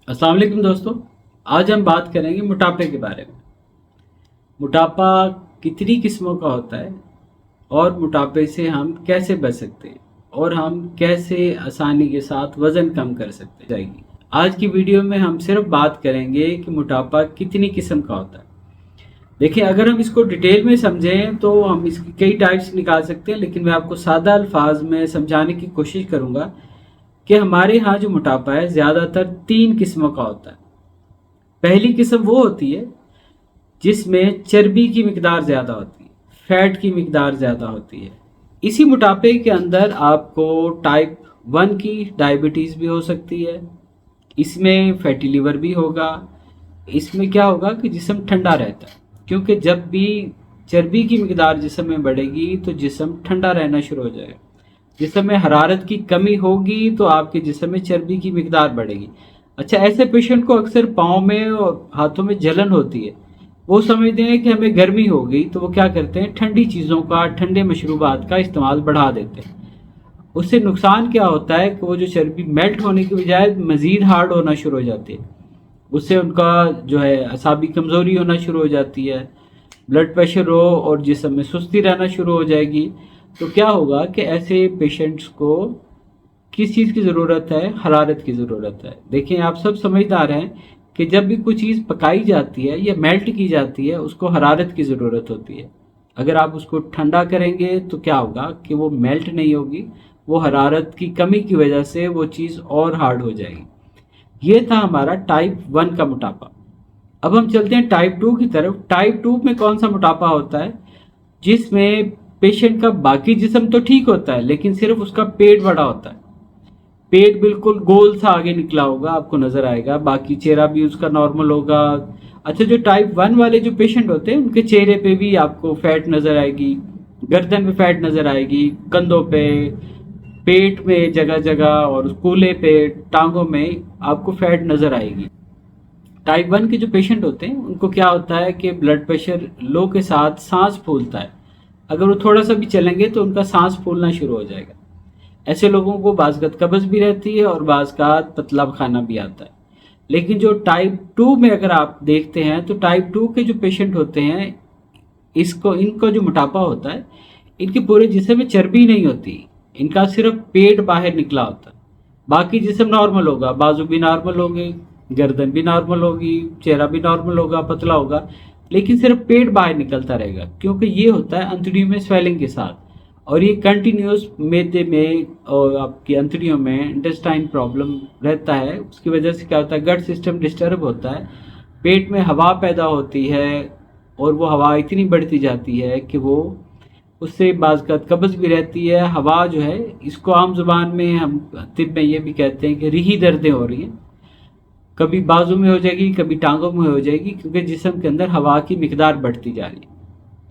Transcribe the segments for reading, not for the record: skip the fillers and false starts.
अस्सलाम वालेकुम दोस्तों। आज हम बात करेंगे मोटापे के बारे में। मोटापा कितनी किस्मों का होता है और मोटापे से हम कैसे बच सकते हैं और हम कैसे आसानी के साथ वज़न कम कर सकते जाएगी। आज की वीडियो में हम सिर्फ बात करेंगे कि मोटापा कितनी किस्म का होता है। देखिए, अगर हम इसको डिटेल में समझें तो हम इसकी कई टाइप्स निकाल सकते हैं, लेकिन मैं आपको सादा अल्फाज में समझाने की कोशिश करूँगा कि हमारे यहाँ जो मोटापा है ज़्यादातर 3 किस्मों का होता है। पहली किस्म वो होती है जिसमें चर्बी की मिकदार ज़्यादा होती है, फैट की मिकदार ज़्यादा होती है। इसी मोटापे के अंदर आपको टाइप 1 की डायबिटीज़ भी हो सकती है, इसमें फैटी लिवर भी होगा। इसमें क्या होगा कि जिस्म ठंडा रहता है, क्योंकि जब भी चर्बी की मिकदार जिस्म में बढ़ेगी तो जिस्म ठंडा रहना शुरू हो जाएगा। जिस्म में हरारत की कमी होगी तो आपके जिस्म में चर्बी की मिकदार बढ़ेगी। अच्छा, ऐसे पेशेंट को अक्सर पाँव में और हाथों में जलन होती है। वो समझते हैं कि हमें गर्मी हो गई, तो वो क्या करते हैं, ठंडी चीज़ों का, ठंडे मशरूबात का इस्तेमाल बढ़ा देते हैं। उससे नुकसान क्या होता है कि वो जो चर्बी मेल्ट होने की बजाय मज़ीद हार्ड होना शुरू हो जाती है। उससे उनका जो है असाबी कमज़ोरी होना शुरू हो जाती है, ब्लड प्रेशर हो और जिस्म में सुस्ती रहना शुरू हो जाएगी। तो क्या होगा कि ऐसे पेशेंट्स को किस चीज़ की ज़रूरत है, हरारत की ज़रूरत है। देखिए, आप सब समझदार हैं कि जब भी कोई चीज़ पकाई जाती है या मेल्ट की जाती है उसको हरारत की ज़रूरत होती है। अगर आप उसको ठंडा करेंगे तो क्या होगा कि वो मेल्ट नहीं होगी, वो हरारत की कमी की वजह से वो चीज़ और हार्ड हो जाएगी। ये था हमारा टाइप 1 का मोटापा। अब हम चलते हैं टाइप 2 की तरफ। टाइप 2 में कौन सा मोटापा होता है, जिसमें पेशेंट का बाकी जिस्म तो ठीक होता है लेकिन सिर्फ उसका पेट बड़ा होता है। पेट बिल्कुल गोल सा आगे निकला होगा, आपको नजर आएगा, बाकी चेहरा भी उसका नॉर्मल होगा। अच्छा, जो टाइप 1 वाले जो पेशेंट होते हैं उनके चेहरे पे भी आपको फैट नजर आएगी, गर्दन पे फैट नजर आएगी, कंधों पे, पेट में जगह जगह और कूल्हे पे, टांगों में आपको फैट नजर आएगी। टाइप 1 के जो पेशेंट होते हैं उनको क्या होता है कि ब्लड प्रेशर लो के साथ सांस फूलता है। अगर वो थोड़ा सा भी चलेंगे तो उनका सांस फूलना शुरू हो जाएगा। ऐसे लोगों को बाज़ कब्ज़ भी रहती है और बाज़ पतला खाना भी आता है। लेकिन जो टाइप 2 में अगर आप देखते हैं तो टाइप 2 के जो पेशेंट होते हैं, इनको जो मोटापा होता है, इनके पूरे जिस्म में चर्बी नहीं होती, इनका सिर्फ पेट बाहर निकला होता है। बाकी जिस्म नॉर्मल होगा, बाजू भी नॉर्मल होंगे, गर्दन भी नॉर्मल होगी, चेहरा भी नॉर्मल होगा, पतला होगा, लेकिन सिर्फ पेट बाहर निकलता रहेगा, क्योंकि ये होता है अंतड़ियों में स्वेलिंग के साथ। और ये कंटिन्यूस मैदे में और आपकी अंतड़ियों में इंटेस्टाइन प्रॉब्लम रहता है। उसकी वजह से क्या होता है, गट सिस्टम डिस्टर्ब होता है, पेट में हवा पैदा होती है और वो हवा इतनी बढ़ती जाती है कि वो उससे बाज़ कब्ज़ भी रहती है। हवा जो है, इसको आम जुबान में हम तिब में ये भी कहते हैं कि रीही दर्दें हो रही हैं, कभी बाजू में हो जाएगी, कभी टांगों में हो जाएगी, क्योंकि जिस्म के अंदर हवा की मिकदार बढ़ती जा रही है।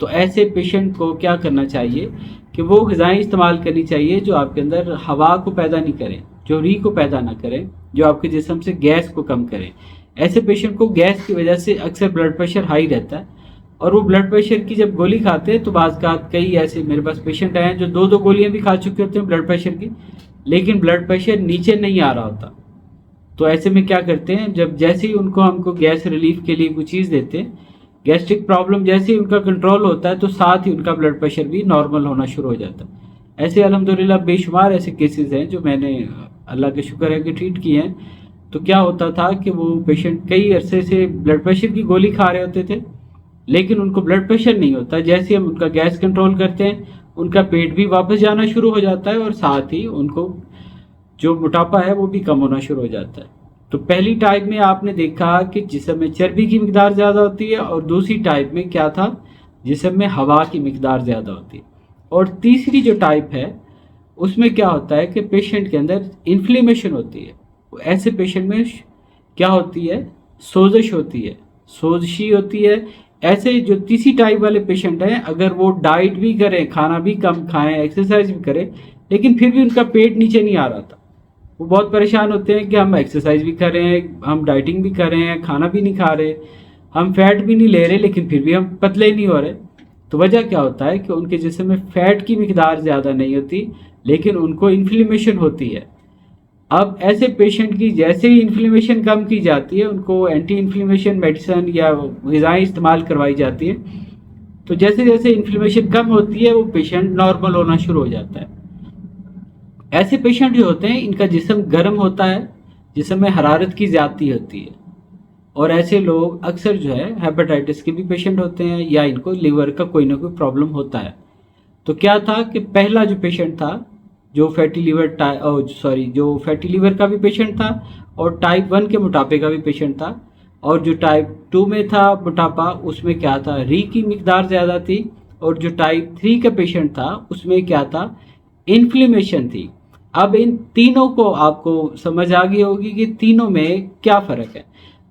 तो ऐसे पेशेंट को क्या करना चाहिए कि वो ग़िज़ाएँ इस्तेमाल करनी चाहिए जो आपके अंदर हवा को पैदा नहीं करें, जो री को पैदा ना करें, जो आपके जिस्म से गैस को कम करें। ऐसे पेशेंट को गैस की वजह से अक्सर ब्लड प्रेशर हाई रहता है, और वो ब्लड प्रेशर की जब गोली खाते हैं तो कई ऐसे मेरे पास पेशेंट आए हैं जो 2-2 गोलियां भी खा चुके होते हैं ब्लड प्रेशर की, लेकिन ब्लड प्रेशर नीचे नहीं आ रहा होता। तो ऐसे में क्या करते हैं, जब जैसे ही हमको गैस रिलीफ के लिए कोई चीज़ देते हैं, गैस्ट्रिक प्रॉब्लम जैसे ही उनका कंट्रोल होता है तो साथ ही उनका ब्लड प्रेशर भी नॉर्मल होना शुरू हो जाता है। ऐसे अल्हम्दुलिल्लाह बेशुमार ऐसे केसेस हैं जो मैंने अल्लाह के शुक्र है कि ट्रीट किए हैं। तो क्या होता था कि वो पेशेंट कई अरसे से ब्लड प्रेशर की गोली खा रहे होते थे, लेकिन उनको ब्लड प्रेशर नहीं होता। जैसे हम उनका गैस कंट्रोल करते हैं, उनका पेट भी वापस जाना शुरू हो जाता है और साथ ही उनको जो मोटापा है वो भी कम होना शुरू हो जाता है। तो पहली टाइप में आपने देखा कि जिस्म में चर्बी की मिकदार ज़्यादा होती है, और दूसरी टाइप में क्या था, जिस्म में हवा की मिकदार ज़्यादा होती है। और तीसरी जो टाइप है उसमें क्या होता है कि पेशेंट के अंदर इन्फ्लेमेशन होती है। ऐसे पेशेंट में क्या होती है, सोजिश होती है, सोजिशी होती है। ऐसे जो तीसरी टाइप वाले पेशेंट हैं, अगर वो डाइट भी करें, खाना भी कम खाएं, एक्सरसाइज भी करें, लेकिन फिर भी उनका पेट नीचे नहीं आ रहा था, वो बहुत परेशान होते हैं कि हम एक्सरसाइज भी कर रहे हैं, हम डाइटिंग भी कर रहे हैं, खाना भी नहीं खा रहे, हम फैट भी नहीं ले रहे, लेकिन फिर भी हम पतले नहीं हो रहे। तो वजह क्या होता है कि उनके जिस्म में फैट की मिकदार ज़्यादा नहीं होती, लेकिन उनको इन्फ्लेमेशन होती है। اب ایسے پیشنٹ کی جیسے ہی انفلیمیشن کم کی جاتی ہے، ان کو اینٹی انفلیمیشن میڈیسن یا غذائیں استعمال کروائی جاتی ہے، تو جیسے جیسے انفلیمیشن کم ہوتی ہے وہ پیشنٹ نارمل ہونا شروع ہو جاتا ہے۔ ایسے پیشنٹ جو ہوتے ہیں ان کا جسم گرم ہوتا ہے، جسم میں حرارت کی زیادتی ہوتی ہے، اور ایسے لوگ اکثر جو ہے ہیپاٹائٹس کے بھی پیشنٹ ہوتے ہیں یا ان کو لیور کا کوئی نہ کوئی پرابلم ہوتا ہے۔ تو کیا تھا کہ پہلا جو پیشنٹ تھا جو فیٹی لیور کا بھی پیشنٹ تھا اور ٹائپ 1 کے موٹاپے کا بھی پیشنٹ تھا، اور جو ٹائپ 2 میں تھا موٹاپا اس میں کیا تھا، ری کی مقدار زیادہ تھی، اور جو ٹائپ 3 کا پیشنٹ تھا اس میں کیا تھا، انفلیمیشن تھی۔ اب ان تینوں کو آپ کو سمجھ آ گئی ہوگی کہ تینوں میں کیا فرق ہے۔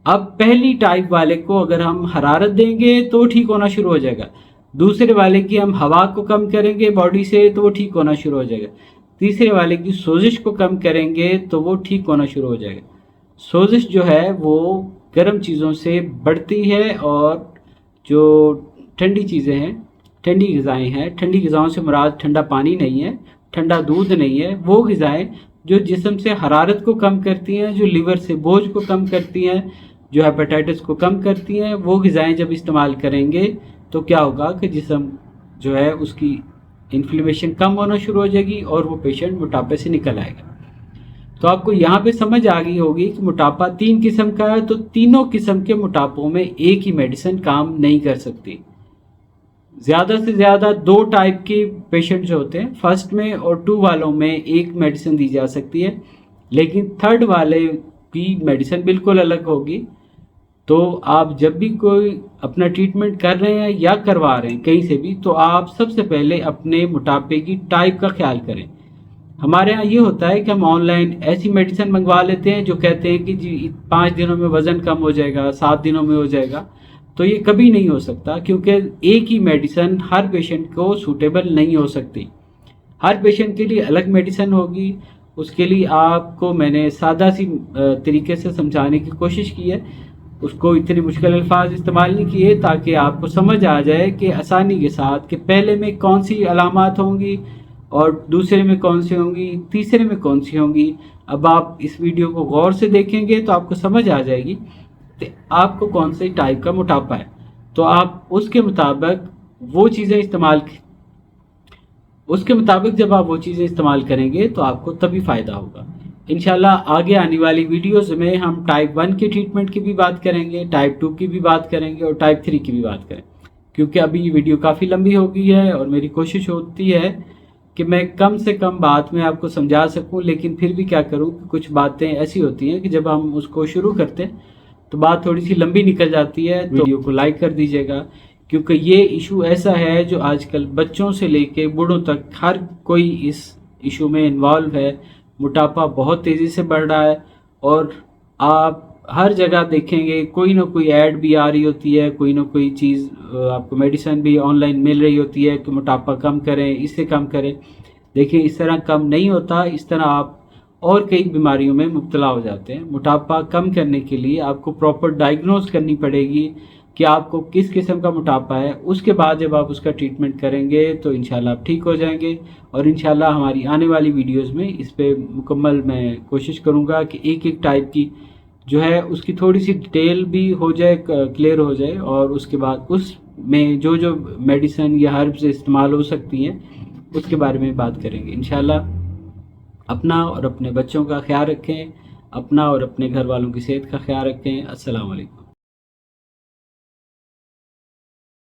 اب پہلی ٹائپ والے کو اگر ہم حرارت دیں گے تو ٹھیک ہونا شروع ہو جائے گا، دوسرے والے کی ہم ہوا کو کم کریں گے باڈی سے تو وہ ٹھیک ہونا شروع ہو جائے گا، تیسرے والے کی سوزش کو کم کریں گے تو وہ ٹھیک ہونا شروع ہو جائے گا۔ سوزش جو ہے وہ گرم چیزوں سے بڑھتی ہے، اور جو ٹھنڈی چیزیں ہیں، ٹھنڈی غذائیں ہیں، ٹھنڈی غذاؤں سے مراد ٹھنڈا پانی نہیں ہے، ٹھنڈا دودھ نہیں ہے، وہ غذائیں جو جسم سے حرارت کو کم کرتی ہیں، جو لیور سے بوجھ کو کم کرتی ہیں، جو ہیپاٹائٹس کو کم کرتی ہیں، وہ غذائیں جب استعمال کریں گے تو کیا ہوگا کہ جسم جو ہے اس کی انفلیمیشن کم ہونا شروع ہو جائے گی اور وہ پیشنٹ موٹاپے سے نکل آئے گا۔ تو آپ کو یہاں پہ سمجھ آ گئی ہوگی کہ موٹاپا 3 قسم کا ہے، تو تینوں قسم کے موٹاپوں میں ایک ہی میڈیسن کام نہیں کر سکتی۔ زیادہ سے زیادہ 2 ٹائپ کے پیشنٹ جو ہوتے ہیں، فرسٹ میں اور 2 والوں میں ایک میڈیسن دی جا سکتی ہے، لیکن تھرڈ والے کی میڈیسن بالکل الگ ہوگی۔ تو آپ جب بھی کوئی اپنا ٹریٹمنٹ کر رہے ہیں یا کروا رہے ہیں کہیں سے بھی، تو آپ سب سے پہلے اپنے موٹاپے کی ٹائپ کا خیال کریں۔ ہمارے ہاں یہ ہوتا ہے کہ ہم آن لائن ایسی میڈیسن منگوا لیتے ہیں جو کہتے ہیں کہ جی 5 دنوں میں وزن کم ہو جائے گا، 7 دنوں میں ہو جائے گا، تو یہ کبھی نہیں ہو سکتا، کیونکہ ایک ہی میڈیسن ہر پیشنٹ کو سوٹیبل نہیں ہو سکتی۔ ہر پیشنٹ کے لیے الگ میڈیسن ہوگی۔ اس کے لیے آپ کو میں نے سادہ سی طریقے سے سمجھانے کی کوشش کی ہے، اس کو اتنے مشکل الفاظ استعمال نہیں کیے تاکہ آپ کو سمجھ آ جائے کہ آسانی کے ساتھ کہ پہلے میں کون سی علامات ہوں گی اور دوسرے میں کون سی ہوں گی، تیسرے میں کون سی ہوں گی۔ اب آپ اس ویڈیو کو غور سے دیکھیں گے تو آپ کو سمجھ آ جائے گی کہ آپ کو کون سی ٹائپ کا موٹاپا ہے، تو آپ اس کے مطابق وہ چیزیں جب آپ وہ چیزیں استعمال کریں گے تو آپ کو تبھی فائدہ ہوگا۔ انشاءاللہ آگے آنے والی ویڈیوز میں ہم ٹائپ 1 کے ٹریٹمنٹ کی بھی بات کریں گے، ٹائپ 2 کی بھی بات کریں گے اور ٹائپ 3 کی بھی بات کریں گے، کیونکہ ابھی یہ ویڈیو کافی لمبی ہو گئی ہے اور میری کوشش ہوتی ہے کہ میں کم سے کم بات میں آپ کو سمجھا سکوں، لیکن پھر بھی کیا کروں کہ کچھ باتیں ایسی ہوتی ہیں کہ جب ہم اس کو شروع کرتے ہیں تو بات تھوڑی سی لمبی نکل جاتی ہے۔ تو ویڈیو کو لائک کر دیجیے گا، کیونکہ یہ ایشو ایسا ہے جو آج کل بچوں سے لے کے بوڑھوں تک ہر کوئی اس ایشو میں انوالو ہے۔ موٹاپا بہت تیزی سے بڑھ رہا ہے، اور آپ ہر جگہ دیکھیں گے کوئی نہ کوئی ایڈ بھی آ رہی ہوتی ہے، کوئی نہ کوئی چیز آپ کو میڈیسن بھی آن لائن مل رہی ہوتی ہے کہ موٹاپا کم کریں، اس سے کم کریں۔ دیکھیں اس طرح کم نہیں ہوتا، اس طرح آپ اور کئی بیماریوں میں مبتلا ہو جاتے ہیں۔ موٹاپا کم کرنے کے لیے آپ کو پراپر ڈائگنوز کرنی پڑے گی کہ آپ کو کس قسم کا موٹاپا ہے، اس کے بعد جب آپ اس کا ٹریٹمنٹ کریں گے تو انشاءاللہ آپ ٹھیک ہو جائیں گے۔ اور انشاءاللہ ہماری آنے والی ویڈیوز میں اس پہ مکمل میں کوشش کروں گا کہ ایک ایک ٹائپ کی جو ہے اس کی تھوڑی سی ڈیٹیل بھی ہو جائے، کلیئر ہو جائے، اور اس کے بعد اس میں جو میڈیسن یا ہربز استعمال ہو سکتی ہیں اس کے بارے میں بات کریں گے انشاءاللہ۔ اپنا اور اپنے بچوں کا خیال رکھیں، اپنا اور اپنے گھر والوں کی صحت کا خیال رکھیں۔ السلام علیکم۔